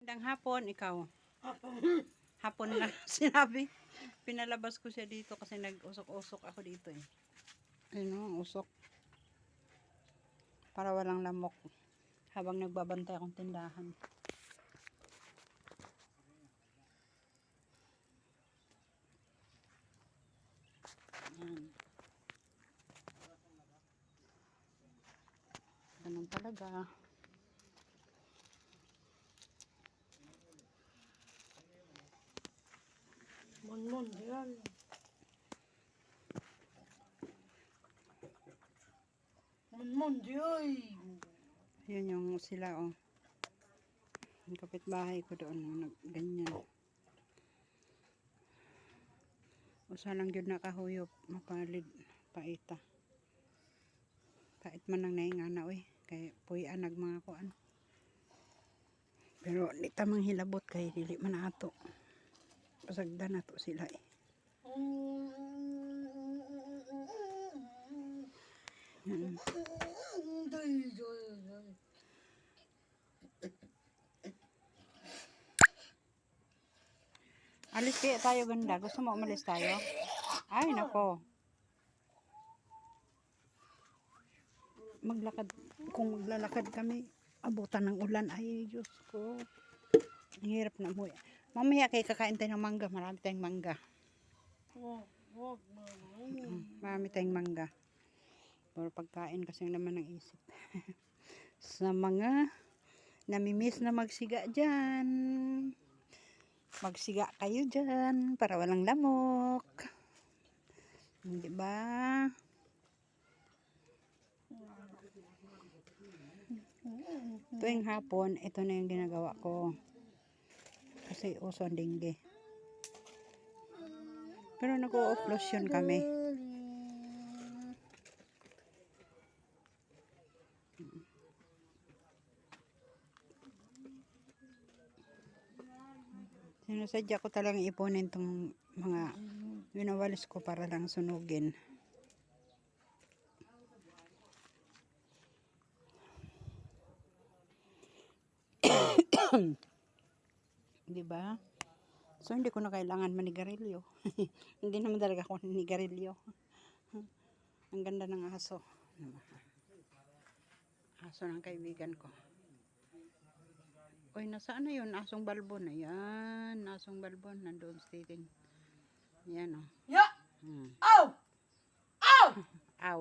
Magandang hapon, ikaw. Hapon na sinabi. Pinalabas ko siya dito kasi nag-usok-usok ako dito eh. Ayun o, usok. Para walang lamok. Habang nagbabantay akong tindahan. Ayan. Ganun talaga. Mon yan. Mon joy. Yun yung sila oh. Yung kapitbahay ko doon, ganyan. Usa lang yun nakahuyop, mapalid, paita. Pait man ang naingana oy, kay puyan nag mga kuan. Pero di tamang hilabot kay dili man ato. Pasagdan na to sila eh. Alis kaya tayo ganda. Gusto mo umalis tayo? Ay nako. Maglakad. Kung maglalakad kami, abutan ng ulan. Ay Diyos ko. Ang hirap na umuwi. Mamaya kay kakain tayo ng mangga. Marami tayong mangga. Marami tayong mangga. Pero pagkain kasi naman ang isip. Sa mga namimiss na magsiga dyan. Magsiga kayo dyan para walang lamok. Hindi ba? Tuwing hapon, ito na yung ginagawa ko. Kasi uso ang dengue. Pero nag-o-offlosion kami. Sinasadya ko talagang ipunin tong mga winawalis ko para lang sunugin. Diba? So hindi ko na kailangan manigarilyo. Hindi naman talaga ako manigarilyo. Ang ganda ng aso. Aso ng kaibigan ko. Uy, nasaan na yun? Asong balbon. Ayan. Asong balbon. Nandoon sitting. Ayan o. Ya! Ow! Ow! Aw.